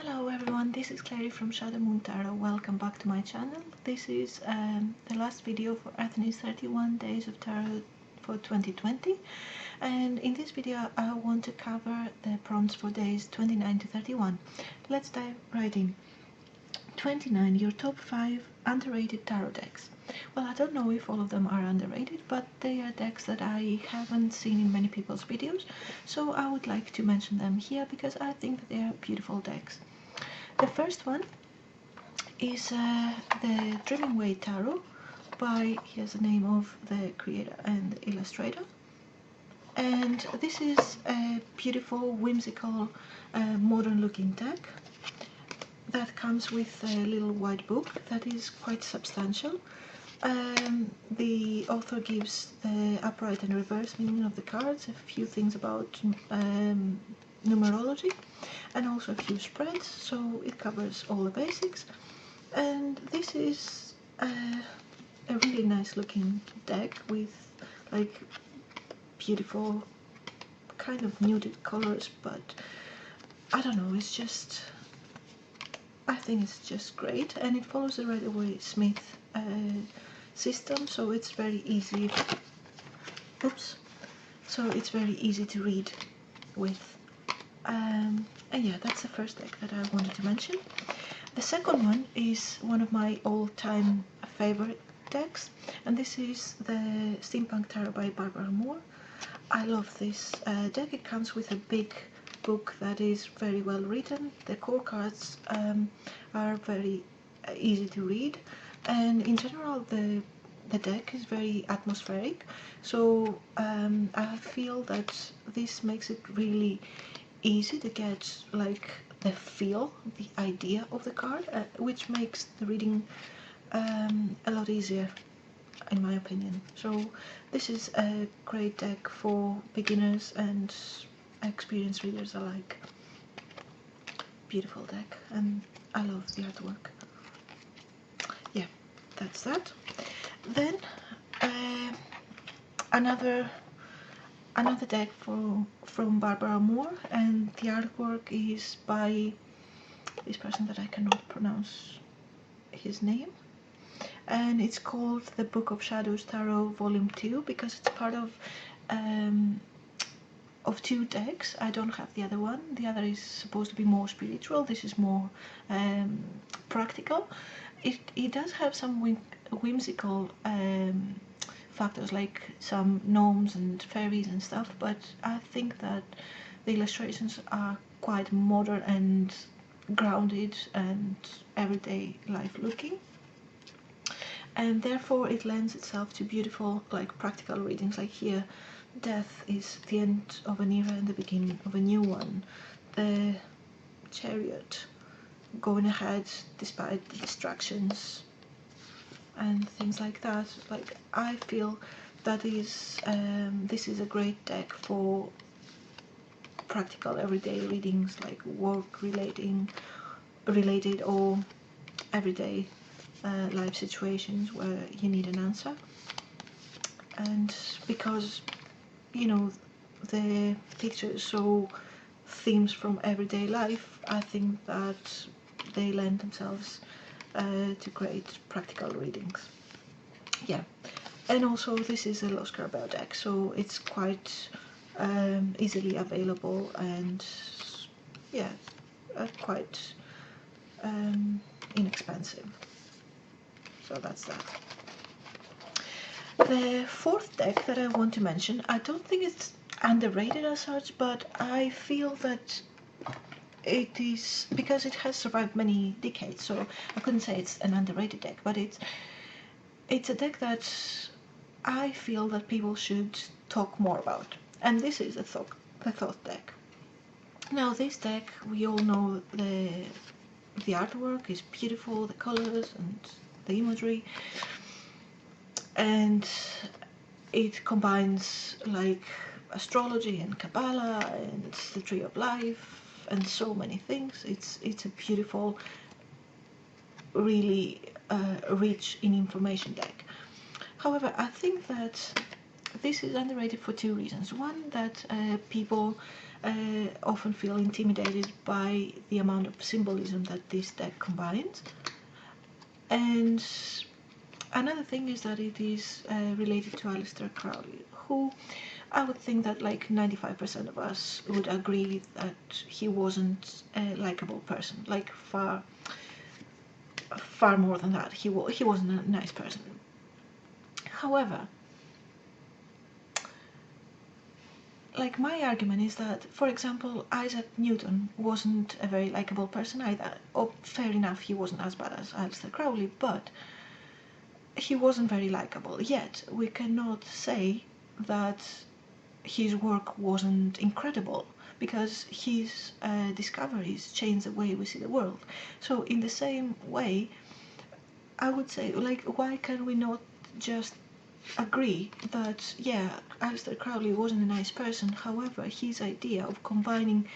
Hello everyone, this is Clary from Shadow Moon Tarot. Welcome back to my channel. This is the last video for Athene's 31 Days of Tarot for 2020, and in this video I want to cover the prompts for days 29 to 31. Let's dive right in. 29, your top 5 underrated tarot decks. Well, I don't know if all of them are underrated, but they are decks that I haven't seen in many people's videos, so I would like to mention them here because I think that they are beautiful decks. The first one is the Dreaming Way Tarot by, here's the name of the creator and illustrator. And this is a beautiful, whimsical, modern looking deck that comes with a little white book that is quite substantial. The author gives the upright and reverse meaning of the cards, a few things about numerology, and also a few spreads, so it covers all the basics. And this is a really nice looking deck with like beautiful kind of muted colors, but I don't know, it's just, I think it's just great, and it follows the Rider-Waite-Smith system, so it's very easy. So it's very easy to read with. And yeah, that's the first deck that I wanted to mention. The second one is one of my all-time favorite decks, and this is the Steampunk Tarot by Barbara Moore. I love this deck. It comes with a big book that is very well written. The core cards are very easy to read, and in general the deck is very atmospheric, so I feel that this makes it really easy to get like the feel, the idea of the card, which makes the reading a lot easier in my opinion. So this is a great deck for beginners and experienced readers alike. Beautiful deck, and I love the artwork. Yeah, that's that. Then another deck from Barbara Moore, and the artwork is by this person that I cannot pronounce his name, and it's called The Book of Shadows Tarot Volume 2 because it's part of two decks. I don't have the other one. The other is supposed to be more spiritual. This is more practical. It does have some whimsical factors like some gnomes and fairies and stuff, but I think that the illustrations are quite modern and grounded and everyday life looking, and therefore it lends itself to beautiful like practical readings. Like here, death is the end of an era and the beginning of a new one. The Chariot, going ahead despite the distractions and things like that. Like I feel that is this is a great deck for practical everyday readings, like work related or everyday life situations where you need an answer. And because you know the pictures show themes from everyday life, I think that they lend themselves to great practical readings. Yeah, and also this is a Lo Scarabeo deck, so it's quite easily available and yeah, quite inexpensive. So that's that. The fourth deck that I want to mention, I don't think it's underrated as such, but I feel that it is because it has survived many decades, so I couldn't say it's an underrated deck, but it's a deck that I feel that people should talk more about, and this is the Thoth deck. Now this deck, we all know the artwork is beautiful, the colors and the imagery, and it combines like astrology and Kabbalah and the Tree of Life and so many things. It's a beautiful, really rich in information deck. However, I think that this is underrated for two reasons. One, that people often feel intimidated by the amount of symbolism that this deck combines. And another thing is that it is related to Aleister Crowley, who I would think that like 95% of us would agree that he wasn't a likable person. Like far more than that. He wasn't a nice person. However, like my argument is that, for example, Isaac Newton wasn't a very likable person either. Oh, fair enough, he wasn't as bad as Aleister Crowley, but he wasn't very likable. Yet we cannot say that his work wasn't incredible, because his discoveries changed the way we see the world. So in the same way, I would say, like, why can we not just agree that, yeah, Aleister Crowley wasn't a nice person, however, his idea of combining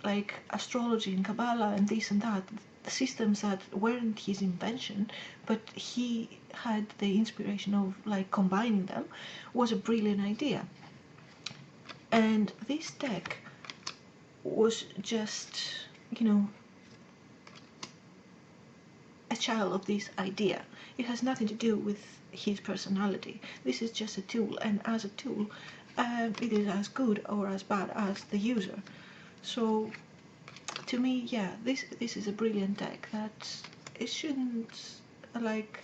like astrology and Kabbalah and this and that, systems that weren't his invention, but he had the inspiration of like combining them, was a brilliant idea. And this deck was just, you know, a child of this idea. It has nothing to do with his personality. This is just a tool, and as a tool, it is as good or as bad as the user. So, to me, yeah, this is a brilliant deck that it shouldn't like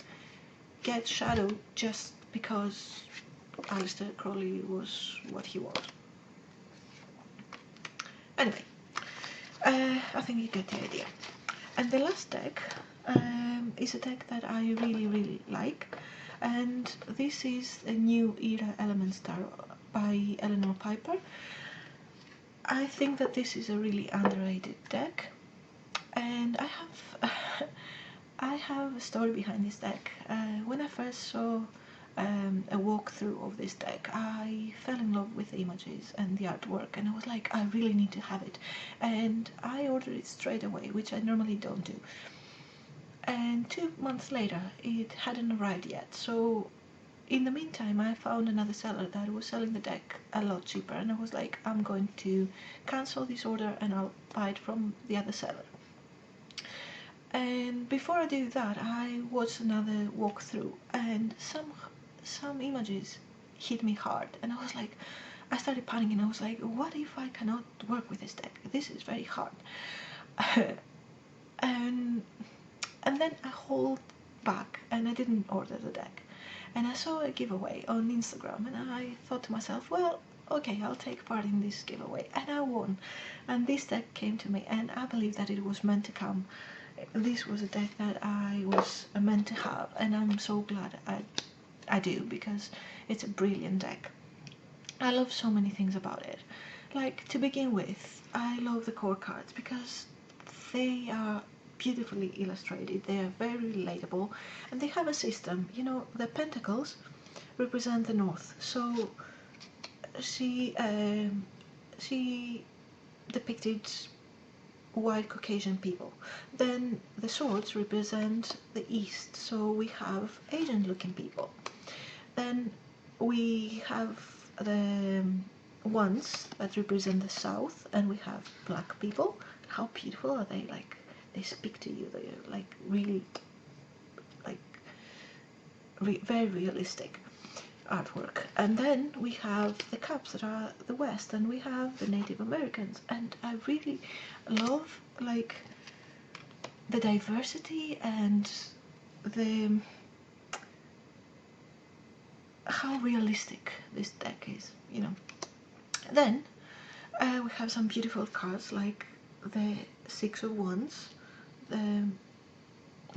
get shadowed just because Aleister Crowley was what he was. Anyway, I think you get the idea. And the last deck is a deck that I really like, and this is a New Era Elements Tarot by Eleanor Piper. I think that this is a really underrated deck, and I have a story behind this deck. When I first saw a walkthrough of this deck, I fell in love with the images and the artwork, and I was like, I really need to have it, and I ordered it straight away, which I normally don't do. And 2 months later, it hadn't arrived yet, so in the meantime, I found another seller that was selling the deck a lot cheaper, and I was like, I'm going to cancel this order and I'll buy it from the other seller. And before I do that, I watched another walkthrough, and some images hit me hard, and I was like, I started panicking. I was like, what if I cannot work with this deck? This is very hard. and then I hold back and I didn't order the deck. And I saw a giveaway on Instagram, and I thought to myself, well, okay, I'll take part in this giveaway. And I won. And this deck came to me, and I believe that it was meant to come. This was a deck that I was meant to have, and I'm so glad I do, because it's a brilliant deck. I love so many things about it. Like, to begin with, I love the core cards because they are beautifully illustrated, they are very relatable, and they have a system. You know, the pentacles represent the north, so she depicted white Caucasian people. Then the swords represent the east, so we have Asian looking people. Then we have the wands that represent the south, and we have black people. How beautiful are they? Like, they speak to you. They're like really, like, very realistic artwork. And then we have the cups that are the west, and we have the Native Americans. And I really love like the diversity and the how realistic this deck is, you know. Then we have some beautiful cards like the Six of Wands, the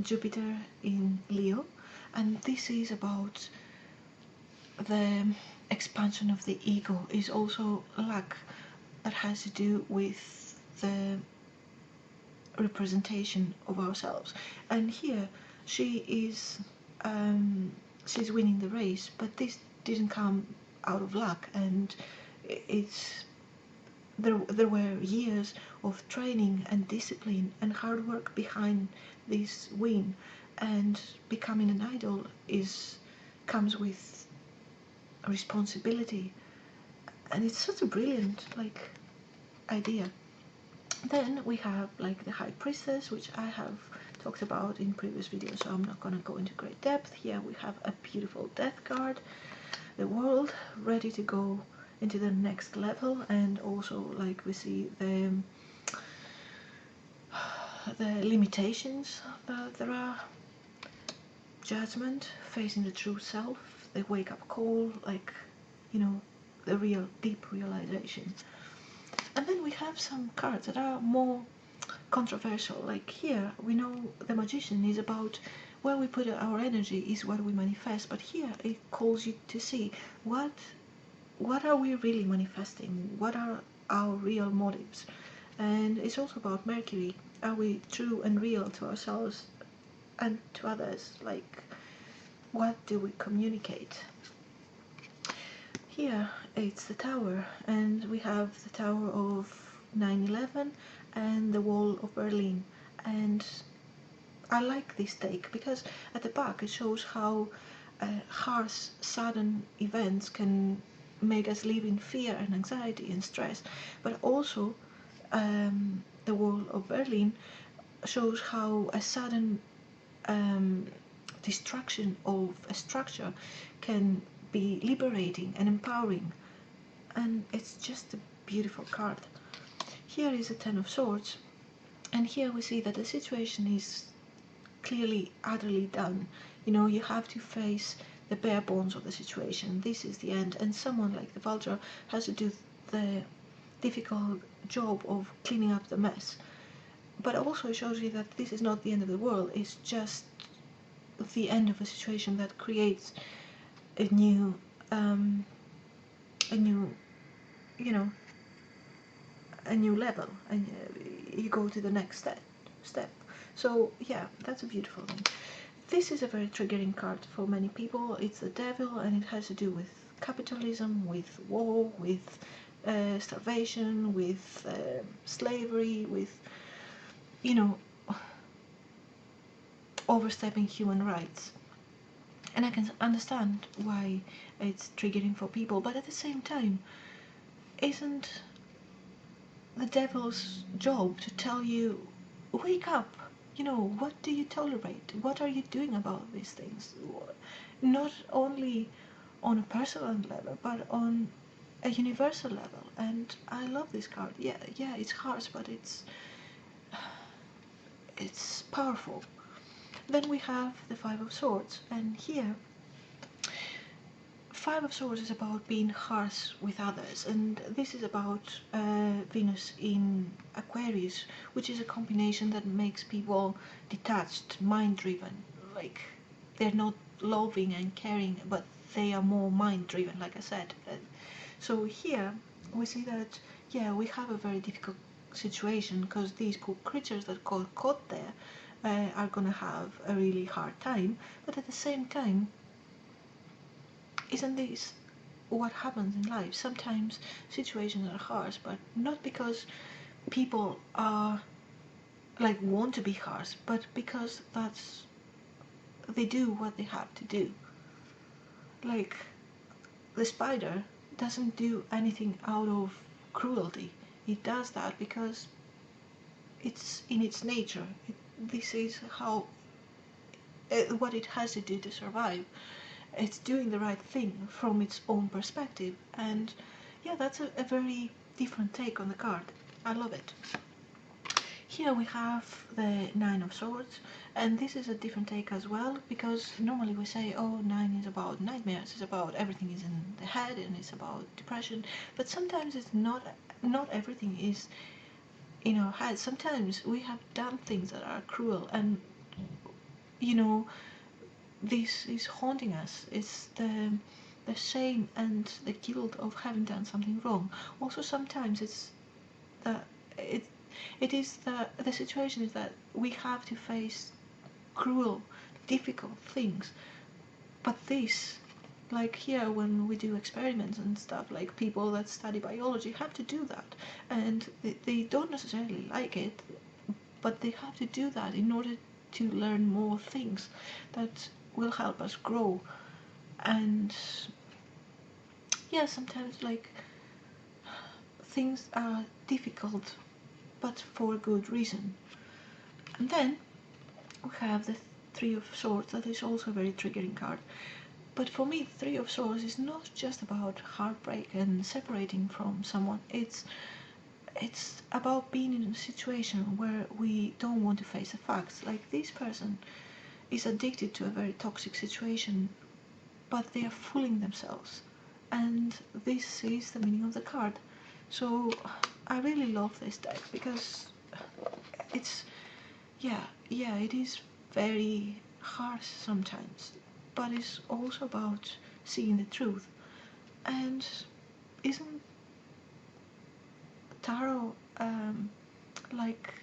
Jupiter in Leo, and this is about the expansion of the ego. Is also luck that has to do with the representation of ourselves. And here she is she's winning the race, but this didn't come out of luck, and it's there were years of training and discipline and hard work behind this win. And becoming an idol comes with responsibility, and it's such a brilliant idea. Then we have the High Priestess, which I have talked about in previous videos, so I'm not going to go into great depth. Here we have a beautiful death card, the world ready to go into the next level, and also we see the limitations that there are, judgment, facing the true self, the wake-up call, the real deep realization. And then we have some cards that are more controversial. Like here, we know the Magician is about where we put our energy is what we manifest, but here it calls you to see what are we really manifesting, what are our real motives. And it's also about Mercury. Are we true and real to ourselves and to others? What do we communicate? Here it's the Tower, and we have the Tower of 9/11 and the Wall of Berlin. And I like this take because at the back it shows how harsh, sudden events can make us live in fear and anxiety and stress, but also the Wall of Berlin shows how a sudden destruction of a structure can be liberating and empowering, and it's just a beautiful card. Here is a Ten of Swords, and here we see that the situation is clearly utterly done. You have to face the bare bones of the situation. This is the end, and someone like the Vulture has to do the difficult job of cleaning up the mess. But also it shows you that this is not the end of the world, it's just the end of a situation that creates a new level, and you go to the next step. So yeah, that's a beautiful thing. This is a very triggering card for many people. It's the Devil, and it has to do with capitalism, with war, with starvation, with slavery, with overstepping human rights. And I can understand why it's triggering for people, but at the same time, isn't the devil's job to tell you, wake up, what do you tolerate? What are you doing about these things? Not only on a personal level, but on a universal level. And I love this card. Yeah, it's harsh, but it's powerful. Then we have the Five of Swords, and here Five of Swords is about being harsh with others, and this is about Venus in Aquarius, which is a combination that makes people detached, mind-driven. They're not loving and caring, but they are more mind-driven, like I said. So here we see that, yeah, we have a very difficult situation because these poor creatures that got caught there are gonna have a really hard time, but at the same time, isn't this what happens in life? Sometimes situations are harsh, but not because people are want to be harsh, but because they do what they have to do. The spider doesn't do anything out of cruelty. It does that because it's in its nature. This is how what it has to do to survive. It's doing the right thing from its own perspective, and yeah, that's a very different take on the card. I love it. Here we have the Nine of Swords, and this is a different take as well, because normally we say, oh, Nine is about nightmares, it's about everything is in the head and it's about depression, but sometimes it's not everything is in our head. Sometimes we have done things that are cruel, and this is haunting us. It's the shame and the guilt of having done something wrong. Also, sometimes it's the situation is that we have to face cruel, difficult things. But this, like here when we do experiments and stuff, like people that study biology have to do that, and they don't necessarily like it, but they have to do that in order to learn more things that will help us grow. And yeah, sometimes like things are difficult, but for good reason. And then we have the Three of Swords, that is also a very triggering card. But for me, Three of Swords is not just about heartbreak and separating from someone. It's about being in a situation where we don't want to face the facts. Like this person is addicted to a very toxic situation, but they are fooling themselves. And this is the meaning of the card. So I really love this deck because it's, yeah, it is very harsh sometimes, but it's also about seeing the truth. And isn't tarot like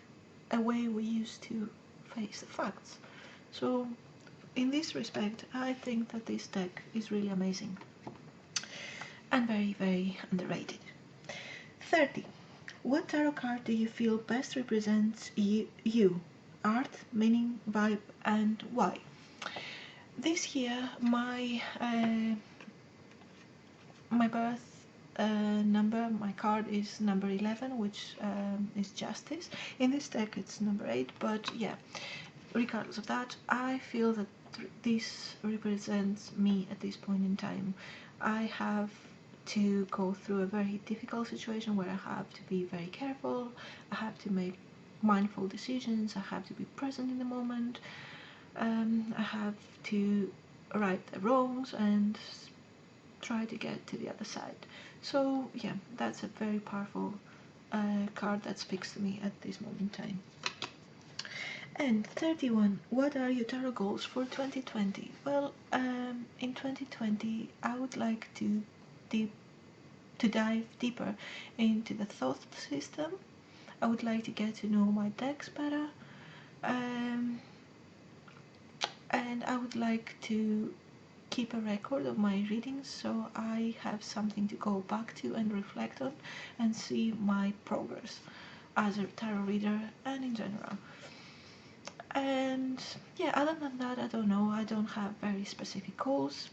a way we used to face the facts? So in this respect, I think that this deck is really amazing and very, very underrated. 30. What tarot card do you feel best represents you? Art, meaning, vibe, and why? This year, my birth number, my card is number 11, which is Justice. In this deck, it's number 8, but yeah, regardless of that, I feel that this represents me at this point in time. I have to go through a very difficult situation where I have to be very careful, I have to make mindful decisions, I have to be present in the moment, I have to right the wrongs and try to get to the other side. So yeah, that's a very powerful card that speaks to me at this moment in time. And 31, what are your tarot goals for 2020? Well, in 2020, I would like to dive deeper into the thought system. I would like to get to know my decks better, and I would like to keep a record of my readings so I have something to go back to and reflect on and see my progress as a tarot reader and in general. And yeah, other than that, I don't know. I don't have very specific goals.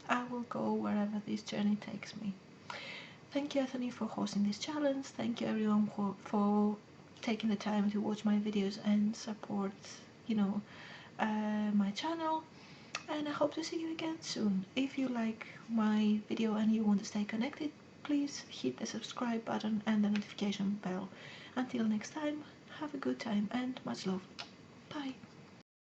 I will go wherever this journey takes me. Thank you, Anthony, for hosting this challenge. Thank you, everyone, for taking the time to watch my videos and support, my channel. And I hope to see you again soon. If you like my video and you want to stay connected, please hit the subscribe button and the notification bell. Until next time, have a good time and much love. Bye.